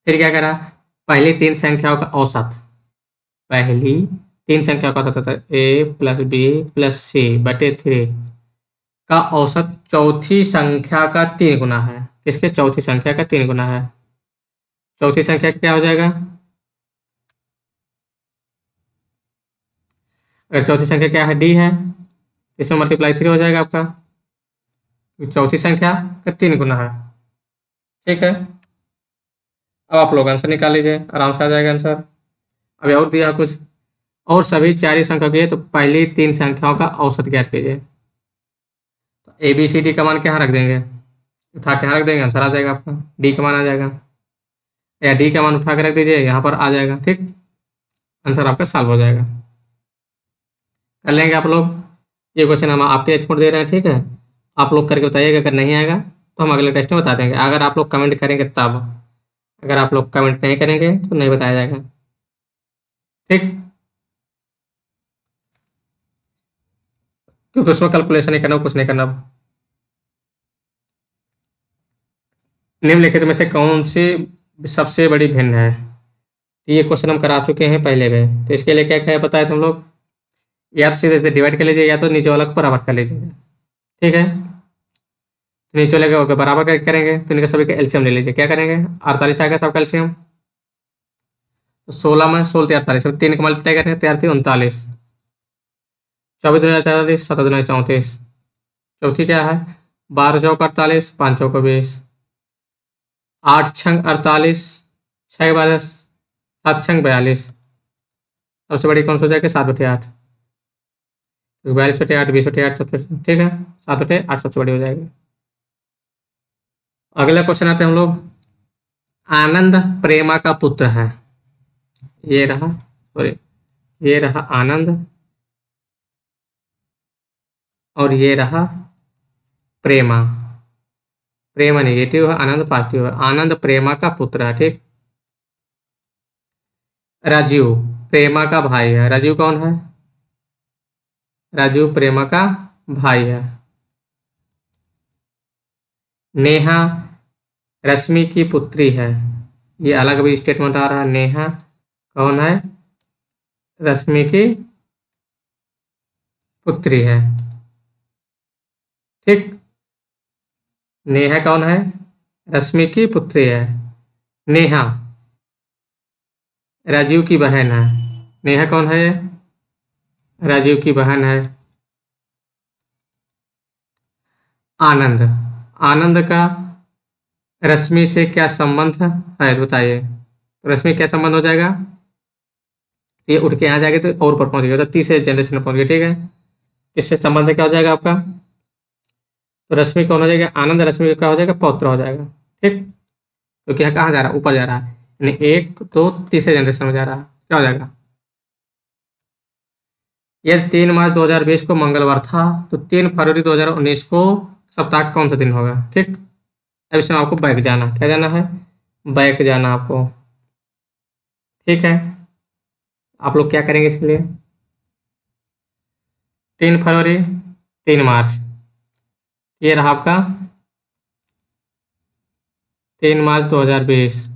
फिर क्या करा? पहली 3 संख्याओं का औसत, पहली 3 संख्याओं का औसत होता है ए प्लस बी प्लस सी बटे 3 का औसत चौथी संख्या का 3 गुना है। किसके? चौथी संख्या का 3 गुना है। चौथी संख्या क्या हो जाएगा? अगर चौथी संख्या क्या है? डी है, इसमें मल्टीप्लाई 3 हो जाएगा आपका, चौथी संख्या का 3 गुना है, ठीक है। अब आप लोग आंसर निकाल लीजिए, आराम से आ जाएगा आंसर। अभी और दिया कुछ, और सभी 4 ही संख्या की, तो पहली 3 संख्याओं का औसत ज्ञात कीजिए। तो ए बी सी डी का मान क्या रख देंगे? उठा के यहाँ रख देंगे, आंसर आ जाएगा आपका, डी का मान आ जाएगा, या डी का मान उठा के रख दीजिए, यहाँ पर आ जाएगा, ठीक, आंसर आपका सॉल्व हो जाएगा। कर लेंगे आप लोग। ये क्वेश्चन हम आपके छोड़ दे रहे हैं, ठीक है, आप लोग करके बताइएगा। अगर नहीं आएगा तो हम अगले टेस्ट में बता देंगे, अगर आप लोग कमेंट करेंगे तब। अगर आप लोग कमेंट नहीं करेंगे तो नहीं बताया जाएगा, ठीक, क्योंकि उसमें कैलकुलेशन नहीं करना, कुछ नहीं करना। निम्नलिखित में से कौन सी सबसे बड़ी भिन्न है? तो ये क्वेश्चन हम करा चुके हैं पहले में, तो इसके लिए क्या क्या बताया तुम लोग? या तो सीधे डिवाइड कर लीजिए, या तो नीचे वाला को बराबर कर लीजिए, ठीक है। तो नीचे वाले को बराबर करेंगे तो इनका सभी का एलसीएम ले लीजिए। क्या करेंगे? 48 आएगा सबका एलसीएम, तो 16 में 16 3 48, 3 का मल्टीप्लाई करेंगे 3 3 39, 24 2 43, 7 2 34, चौथी क्या है 12 चौक 48, 5 चौक 20, 8 छंग 48, 6 12, 7 छंग 42, सबसे बड़ी कौन सा हो जाएगा 7 बटे 8, 42 बटे 8, 20 बटे 8, सबसे ठीक है 7 बटे 8 सबसे बड़ी हो जाएगी। अगला क्वेश्चन आते हैं हम लोग, आनंद प्रेमा का पुत्र है, ये रहा सॉरी ये रहा आनंद और ये रहा प्रेमा, प्रेमा नेगेटिव है, आनंद पॉजिटिव है, आनंद प्रेमा का पुत्र है, ठीक। राजीव प्रेमा का भाई है, राजीव कौन है, राजीव प्रेमा का भाई है। नेहा रश्मि की पुत्री है, ये अलग भी स्टेटमेंट आ रहा है, नेहा कौन है, रश्मि की पुत्री है, ठीक। नेहा कौन है, रश्मि की पुत्री है। नेहा राजीव की बहन है, नेहा कौन है, राजीव की बहन है। आनंद, आनंद का रश्मि से क्या संबंध है बताइए, तो रश्मि क्या संबंध हो जाएगा, ये उठ के यहाँ जाएगा तो और ऊपर पहुंच गया, तो तीसरे जनरेशन में पहुंच गया, ठीक है। इससे संबंध क्या हो जाएगा आपका, तो रश्मि कौन हो जाएगा, आनंद रश्मि क्या हो जाएगा, पौत्र हो जाएगा, ठीक। तो क्या कहाँ जा रहा है, ऊपर जा रहा है, यानी 1 2 तीसरे जनरेशन में जा रहा है, क्या हो जाएगा। यह 3 मार्च 2020 को मंगलवार था, तो 3 फरवरी 2019 को सप्ताह का कौन सा दिन होगा, ठीक। अब इसमें आपको बैक जाना, क्या जाना है, बैक जाना आपको, ठीक है। आप लोग क्या करेंगे इसके लिए, 3 फरवरी 3 मार्च, ये रहा आपका 3 मार्च 2020,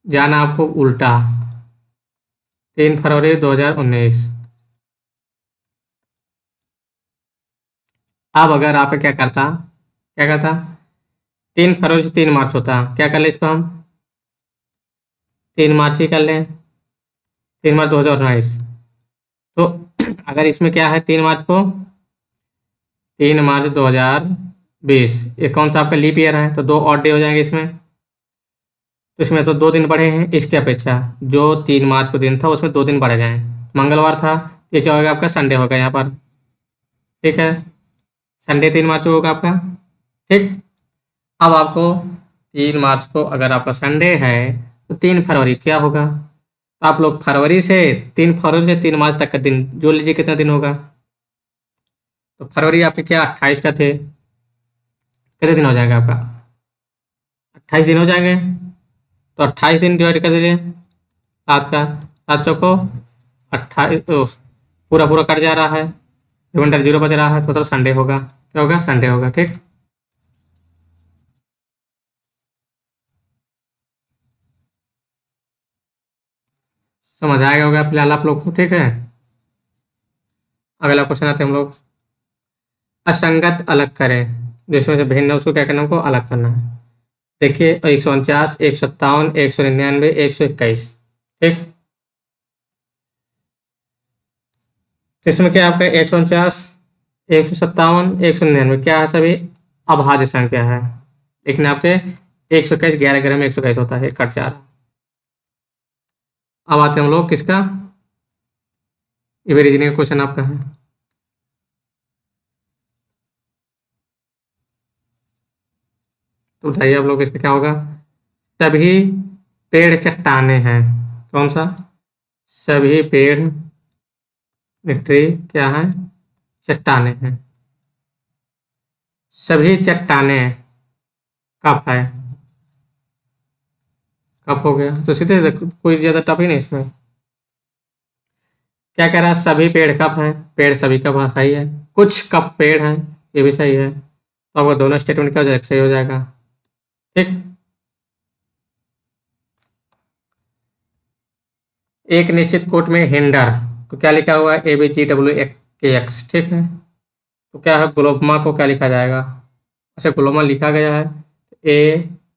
जाना आपको उल्टा 3 फरवरी 2019। अब अगर आप क्या करता 3 फरवरी से 3 मार्च होता, क्या कर ले इसको हम 3 मार्च ही कर लें, 3 मार्च 2019। तो अगर इसमें क्या है 3 मार्च को 3 मार्च 2020, ये कौन सा आपका लीप ईयर है, तो 2 ऑड डे हो जाएंगे इसमें, तो इसमें तो 2 दिन बढ़े हैं इसके अपेक्षा, जो 3 मार्च को दिन था उसमें 2 दिन बढ़ गए हैं, मंगलवार था, ये क्या होगा आपका संडे होगा यहाँ पर, ठीक है, संडे 3 मार्च को होगा आपका, ठीक। अब आपको 3 मार्च को अगर आपका संडे है तो 3 फरवरी क्या होगा, तो आप लोग फरवरी से 3 फरवरी से 3 मार्च तक का दिन जोड़ लीजिए कितना दिन होगा, तो फरवरी आपके क्या 28 का थे, कितने दिन हो जाएगा आपका 28 दिन हो जाएंगे, तो 28 दिन डिवाइड कर दीजिए 7 का, 7 चौको 28, पूरा पूरा कट जा रहा है, रिमाइंडर 0 बच रहा है, तो संडे होगा, क्या होगा संडे होगा, ठीक। समझ आएगा होगा फिलहाल आप लोग को, ठीक है। अगला क्वेश्चन आते हैं हम लोग, असंगत अलग करें, जिसमें से भिन्न है उसको क्या करना है, हमको अलग करना है। देखिए 149, 157, 199, 121, ठीक। तो इसमें क्या आपका 149, 157, 199 क्या है, सभी अभाज्य संख्या है, लेकिन आपके 121 11 11 में 121 होता है, कट जा रहा। अब आते हैं हम लोग किसका, ये भी रीजनिंग का क्वेश्चन आपका है, तो बताइए आप लोग इसका क्या होगा, सभी पेड़ चट्टाने हैं, कौन सा, सभी पेड़ ट्री क्या है, चट्टाने हैं, सभी चट्टाने कप है, कप हो गया, तो सीधे कोई ज्यादा टफ ही नहीं इसमें, क्या कह रहा है, सभी पेड़ कप हैं, पेड़ सभी कप हाँ सही है, कुछ कप पेड़ हैं, ये भी सही है, तो आपको दोनों स्टेटमेंट क्या हो जाएगा, सही हो जाएगा, ठीक। एक निश्चित कोट में हिंडर तो क्या लिखा हुआ है, ABGWX, ठीक है, तो क्या है ग्लोबमा को क्या लिखा जाएगा, अच्छा ग्लोबमा लिखा गया है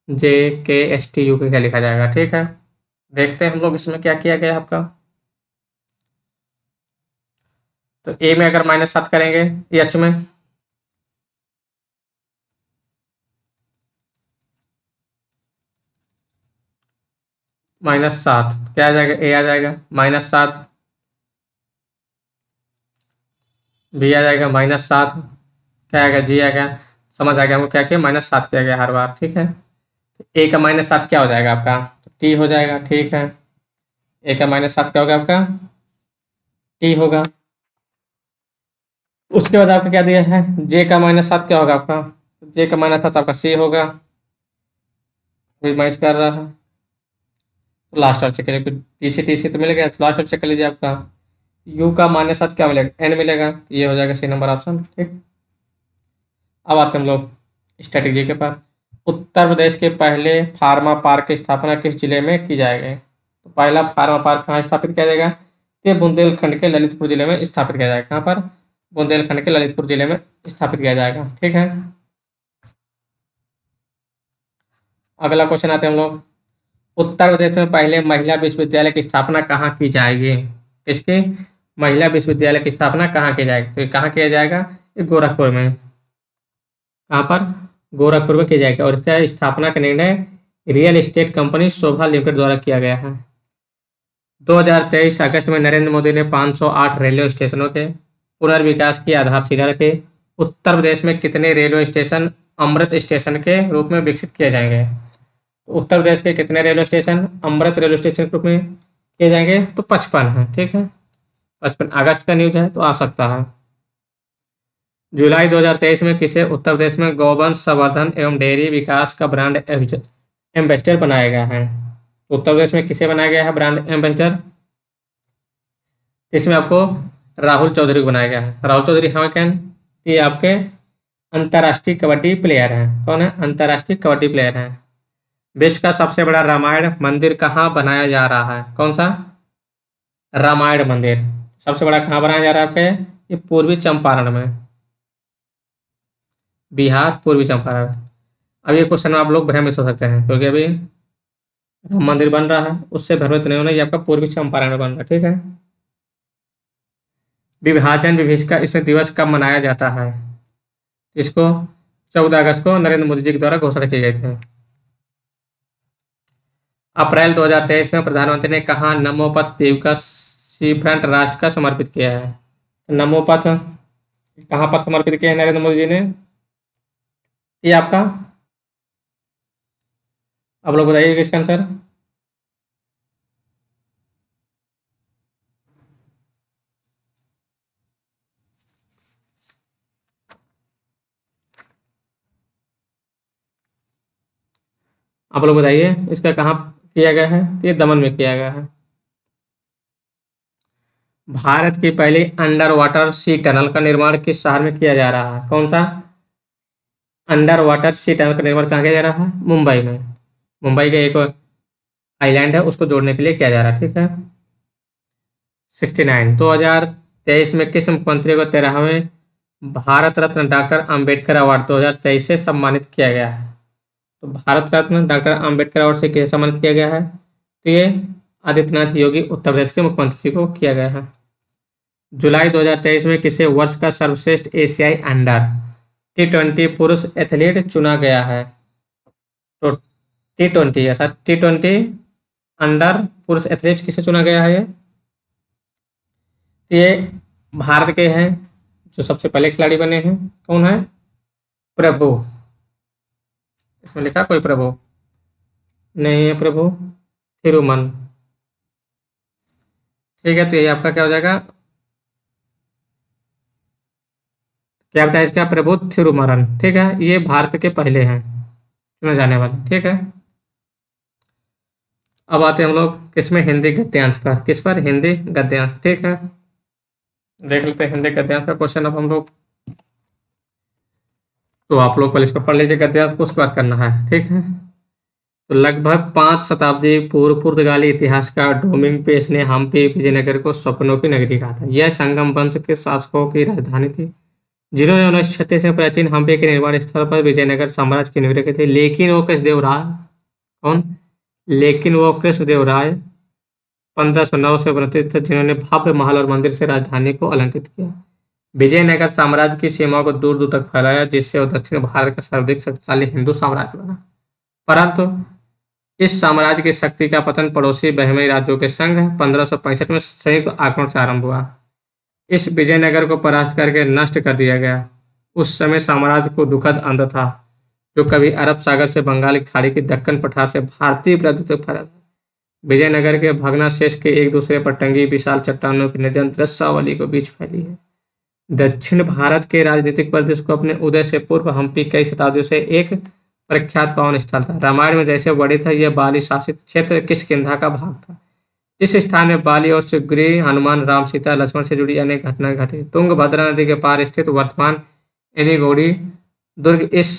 AJKSTU को क्या लिखा जाएगा, ठीक है। देखते हैं हम लोग इसमें क्या किया गया है आपका। तो ए में अगर -7 करेंगे, एच में -7 क्या आ जाएगा, ए आ जाएगा -7, बी आ जाएगा -7, क्या आएगा, जी आएगा। समझ आ गया हमको क्या किया, -7 किया गया हर बार, ठीक है। ए का -7 क्या हो जाएगा आपका, तो टी हो जाएगा, ठीक है। ए का -7 क्या होगा आपका, टी होगा। उसके बाद आपका क्या दिया है, जे का -7 क्या होगा आपका, जे का -7 आपका सी होगा, भी मैच कर रहा है। तो लास्ट और चेक करिए, टी सी तो मिल गया, तो लास्ट और चेक कर लीजिए आपका, यू का -7 क्या मिलेगा, एन मिलेगा, तो ये हो जाएगा सी नंबर ऑप्शन, ठीक। अब आते हैं हम लोग स्ट्रेटेजी के पास। उत्तर प्रदेश के पहले फार्मा पार्क की स्थापना किस जिले में की जाएगी, तो पहला फार्मा पार्क कहाँ स्थापित किया जाएगा, ये बुंदेलखंड के ललितपुर जिले में स्थापित किया जाएगा। कहाँ पर, बुंदेलखंड के ललितपुर जिले में स्थापित किया जाएगा, ठीक है। अगला क्वेश्चन आते हैं हम लोग, उत्तर प्रदेश में पहले महिला विश्वविद्यालय की स्थापना कहाँ की जाएगी, किसकी, महिला विश्वविद्यालय की स्थापना कहाँ की जाएगी, तो ये कहाँ किया जाएगा, ये गोरखपुर में। कहाँ पर, गोरखपुर में किया जाएगा, और इसका स्थापना का निर्णय रियल एस्टेट कंपनी शोभा लिमिटेड द्वारा किया गया है। 2023 अगस्त में नरेंद्र मोदी ने 508 रेलवे स्टेशनों के पुनर्विकास की आधारशिला रखी। उत्तर प्रदेश में कितने रेलवे स्टेशन अमृत स्टेशन के रूप में विकसित किए जाएंगे, उत्तर प्रदेश के कितने रेलवे स्टेशन अमृत रेलवे स्टेशन के रूप में किए जाएंगे, तो 55 है, ठीक है। 55 अगस्त का न्यूज है, तो आ सकता है। जुलाई 2023 में किसे उत्तर प्रदेश में गौवंश संवर्धन एवं डेयरी विकास का ब्रांड एम्बेसडर बनाया गया है, उत्तर प्रदेश में किसे बनाया गया है ब्रांड एम्बेसडर, इसमें आपको राहुल चौधरी को बनाया गया है। राहुल चौधरी हाँ कैन, ये आपके अंतर्राष्ट्रीय कबड्डी प्लेयर हैं। कौन है, अंतर्राष्ट्रीय कबड्डी प्लेयर हैं। विश्व का सबसे बड़ा रामायण मंदिर कहाँ बनाया जा रहा है, कौन सा, रामायण मंदिर सबसे बड़ा कहाँ बनाया जा रहा है आपके, ये पूर्वी चंपारण में, बिहार पूर्वी चंपारण। अब ये क्वेश्चन में आप लोग भ्रमित हो सकते हैं, क्योंकि अभी राम मंदिर बन रहा है, उससे भ्रमित नहीं होना, ये आपका पूर्वी चंपारण में बन रहा है, ठीक है। विभाजन विभीषिका इसमें दिवस कब मनाया जाता है, इसको 14 अगस्त को नरेंद्र मोदी जी के द्वारा घोषणा की गई थी। अप्रैल 2023 में प्रधानमंत्री ने कहा नमोपथ द्वीप का सी फ्रंट राष्ट्र का समर्पित किया है, नमोपथ कहाँ पर समर्पित किया है नरेंद्र मोदी जी ने, ये आपका, आप लोग बताइए इसका आंसर। आप लोग बताइए इसका कहाँ किया गया है, ये दमन में किया गया है। भारत की पहली अंडर वाटर सी टनल का निर्माण किस शहर में किया जा रहा है, कौन सा, अंडर वाटर सी टनल का निर्माण कहाँ किया जा रहा है, मुंबई में। मुंबई का एक आइलैंड है, उसको जोड़ने के लिए किया जा रहा है, ठीक है। 69 2023 में किस मुख्यमंत्री को 13वें भारत रत्न डॉक्टर अंबेडकर अवार्ड 2023 से सम्मानित किया गया है, तो भारत रत्न डॉक्टर अंबेडकर अवार्ड से किसे सम्मानित किया गया है, तो ये आदित्यनाथ योगी उत्तर प्रदेश के मुख्यमंत्री को किया गया है। जुलाई 2023 में किसे वर्ष का सर्वश्रेष्ठ एशियाई अंडर T20 पुरुष एथलीट चुना गया है, तो T20 अर्थात T20 अंडर पुरुष एथलीट किसे चुना गया है, ये भारत के हैं जो सबसे पहले खिलाड़ी बने हैं, कौन है, प्रभु, इसमें लिखा कोई प्रभु नहीं है, प्रभु थिरुमन, ठीक है। तो ये आपका क्या हो जाएगा, क्या बताया इसका, प्रभु थिरुमरन, ठीक है। ये भारत के पहले हैं चुने जाने वाले, ठीक है। अब आते हैं हम लोग किसमें, हिंदी गद्यांश पर, किस पर, हिंदी गद्यांश, ठीक है। देख लेते हैं हिंदी गद्यांश का क्वेश्चन अब हम लोग, तो आप लोग पहले इसको पढ़ लीजिए गद्यांश को, उसके बाद करना है, ठीक है। तो लगभग 5 शताब्दी पूर्व पुर्तगाली इतिहासकार डोमिंग पेस ने हम्पी विजयनगर को स्वप्नों की नगरी कहा था। यह संगम वंश के शासकों की राजधानी थी, जिन्होंने 1936 में प्राचीन हम्पी के निर्माण स्थल पर विजयनगर साम्राज्य की नियुक्ति की थी। लेकिन वो किस देव रहा, कौन, लेकिन वो कृष्णदेवराय 1509 से प्रतिष्ठित थे, जिन्होंने भव्य महल और मंदिर से राजधानी को अलंकृत किया। विजयनगर साम्राज्य की सीमाओं को दूर दूर तक फैलाया, जिससे वो दक्षिण भारत का सर्वाधिक शक्तिशाली हिंदू साम्राज्य बना। परंतु इस साम्राज्य की शक्ति का पतन पड़ोसी बहमनी राज्यों के संग 1565 में संयुक्त आक्रमण से आरंभ हुआ। इस विजयनगर को परास्त करके नष्ट कर दिया गया। उस समय साम्राज्य को दुखद अंत था, जो कभी अरब सागर से बंगाल की खाड़ी की दक्कन पठार से भारतीय विरुद्ध तक फैला था। विजयनगर के भग्नावशेष के एक दूसरे पर टंगी विशाल चट्टानों की निर्जन दृश्यावली को बीच फैली है। दक्षिण भारत के राजनीतिक परिदृश्य को अपने उदय से पूर्व हम्पी कई शताब्दियों से एक प्रख्यात पावन स्थल था। रामायण में जैसे वर्णित था, यह बाली शासित क्षेत्र किष्किंधा का भाग था। इस स्थान में बाली और सुग्रीव, हनुमान, राम, सीता, लक्ष्मण से जुड़ी अनेक घटनाएं घटी। तुंगभद्रा नदी के पार स्थित वर्तमान एनिगोड़ी दुर्ग इस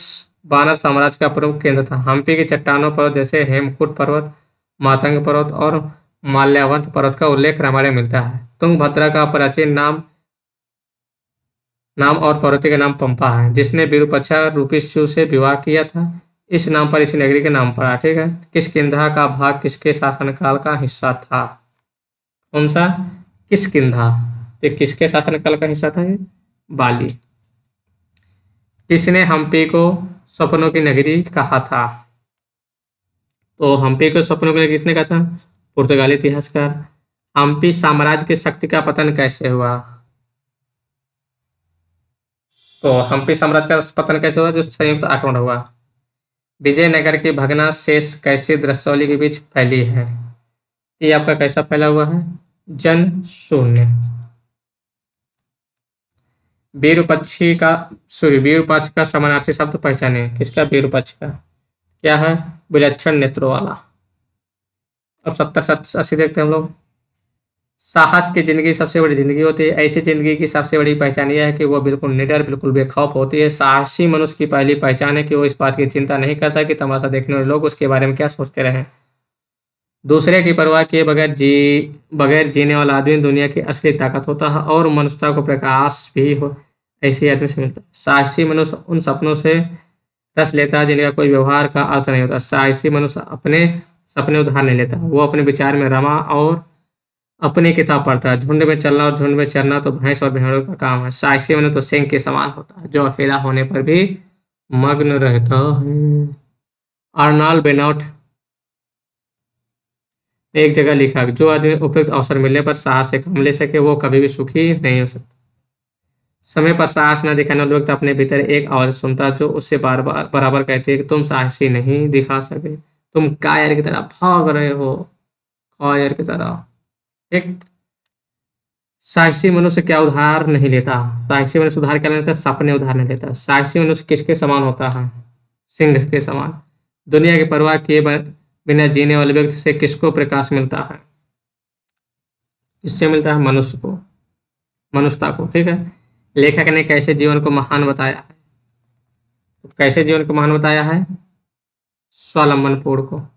वानर साम्राज्य का प्रमुख केंद्र था। हम्पी की चट्टानों पर जैसे हेमकूट पर्वत, मातंग पर्वत और माल्यावंत पर्वत का उल्लेख रामायण में मिलता है। तुंगभद्रा का प्राचीन नाम और पार्वती का नाम पंपा है, जिसने विरूपाक्षा रूपी शिव से विवाह किया था। इस नाम पर इसी नगरी का नाम पड़ा। ठीक है। किष्किंधा का भाग किसके शासनकाल का हिस्सा था? कौन सा? किष्किंधा। ये किसके शासनकाल का हिस्सा था? ये बाली। किसने हम्पी को सपनों की नगरी कहा था? तो हम्पी को सपनों की नगरी किसने कहा था? पुर्तगाली इतिहासकार। हम्पी साम्राज्य की शक्ति का पतन कैसे हुआ? तो हम्पी साम्राज्य का पतन कैसे हुआ? जो संयुक्त आक्रमण हुआ। विजयनगर की भग्नावशेष कैसी दृश्यावली के बीच फैली है? ये आपका कैसा फैला हुआ है? जन शून्य। विरूपक्षी का विरूपाक्ष का समानार्थी शब्द पहचाने। किसका? विरूपाक्ष का। क्या है? विलक्षण नेत्रों वाला। अब 70-80 देखते हैं हम लोग। साहस की जिंदगी सबसे बड़ी जिंदगी होती है। ऐसी जिंदगी की सबसे बड़ी पहचान यह है कि वो बिल्कुल निडर, बिल्कुल बेखौफ होती है। साहसी मनुष्य की पहली पहचान है कि वो इस बात की चिंता नहीं करता कि तमाशा देखने वाले लोग उसके बारे में क्या सोचते रहे। दूसरे की परवाह किए बगैर जीने वाला आदमी दुनिया की असली ताकत होता है और मनुष्यता को प्रकाश भी हो ऐसे आदमी से मिलता है। साहसी मनुष्य उन सपनों से रस लेता है जिनका कोई व्यवहार का अर्थ नहीं होता। साहसी मनुष्य अपने सपने उधार नहीं लेता, वो अपने विचार में रमा और अपनी किताब पढ़ता है। झुंड में चलना और झुंड में चरना तो भैंस और भेड़ों का काम है। साहसी मनुष्य तो सिंह के समान होता है, जो अकेला होने पर भी मग्न रहता है। अर्नॉल्ड बेनॉट ने एक जगह लिखा, जो आदमी उपयुक्त अवसर मिलने पर साहस से काम ले सके वो कभी भी सुखी नहीं हो सकता। समय पर साहस न दिखाने वाला व्यक्ति अपने भीतर एक आवाज सुनता जो उससे बार बार बराबर कहती है कि तुम साहसी नहीं दिखा सके, तुम कायर की तरह भाग रहे हो, कायर की तरह। एक साहसी मनुष्य क्या उधार नहीं लेता? साहसी मनुष्य उधार क्या लेता है? सपने उधार नहीं लेता। साहसी मनुष्य किसके समान होता है? सिंह के समान। दुनिया की परवाह किए बिना जीने वाले व्यक्ति से किसको प्रकाश मिलता है? इससे मिलता है मनुष्य को, मनुष्यता को। ठीक है। लेखक ने कैसे जीवन को महान बताया है? तो कैसे जीवन को महान बताया है? स्वावलंबन को।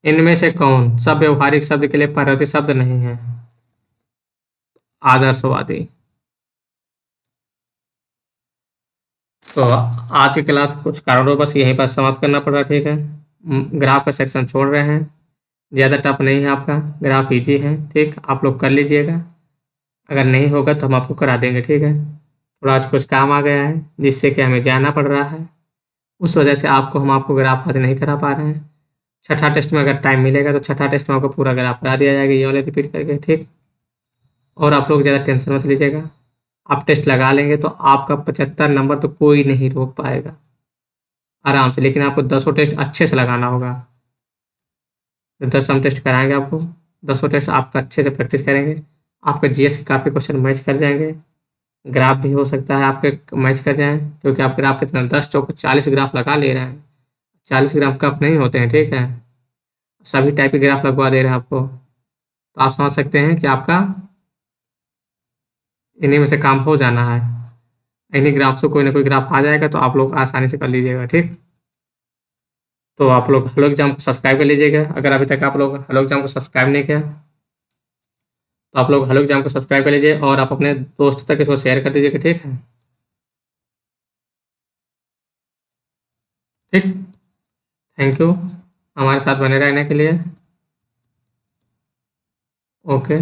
इनमें से कौन सब व्यवहारिक शब्द के लिए पर्यायवाची शब्द नहीं है? आदर्शवादी। तो आज की क्लास कुछ कारणों बस यहीं पर समाप्त करना पड़ा। ठीक है। ग्राफ का सेक्शन छोड़ रहे हैं, ज़्यादा टफ नहीं है आपका, ग्राफ इजी है। ठीक, आप लोग कर लीजिएगा। अगर नहीं होगा तो हम आपको करा देंगे। ठीक है। थोड़ा आज कुछ काम आ गया है जिससे कि हमें जाना पड़ रहा है, उस वजह से हम आपको ग्राफ आज नहीं करा पा रहे हैं। छठा टेस्ट में अगर टाइम मिलेगा तो छठा टेस्ट में आपको पूरा ग्राफ करा दिया जाएगा, ये वाले रिपीट करके। ठीक। और आप लोग ज़्यादा टेंशन मत लीजिएगा, आप टेस्ट लगा लेंगे तो आपका 75 नंबर तो कोई नहीं रोक पाएगा आराम से। लेकिन आपको 10 टेस्ट अच्छे से लगाना होगा। 10 हम टेस्ट कराएंगे आपको, 10 टेस्ट आपका अच्छे से प्रैक्टिस करेंगे। आपके जीएस के काफ़ी क्वेश्चन मैच कर जाएंगे, ग्राफ भी हो सकता है आपके मैच कर जाएँ, क्योंकि आप ग्राफ कितना 10 चौक 40 ग्राफ लगा ले रहे हैं। 40 ग्राफ कप नहीं होते हैं। ठीक है। सभी टाइप के ग्राफ लगवा दे रहे हैं आपको, तो आप समझ सकते हैं कि आपका इन्हीं में से काम हो जाना है। इन्हीं ग्राफ से कोई ना कोई ग्राफ आ जाएगा तो आप लोग आसानी से कर लीजिएगा। ठीक। तो आप लोग हेलो एग्जाम को सब्सक्राइब कर लीजिएगा। अगर अभी तक आप लोग हेलो एग्जाम को सब्सक्राइब नहीं किया तो आप लोग हेलो एग्जाम को सब्सक्राइब कर लीजिए और आप अपने दोस्त तक इसको शेयर कर दीजिएगा। ठीक है। ठीक। थैंक यू हमारे साथ बने रहने के लिए। ओके।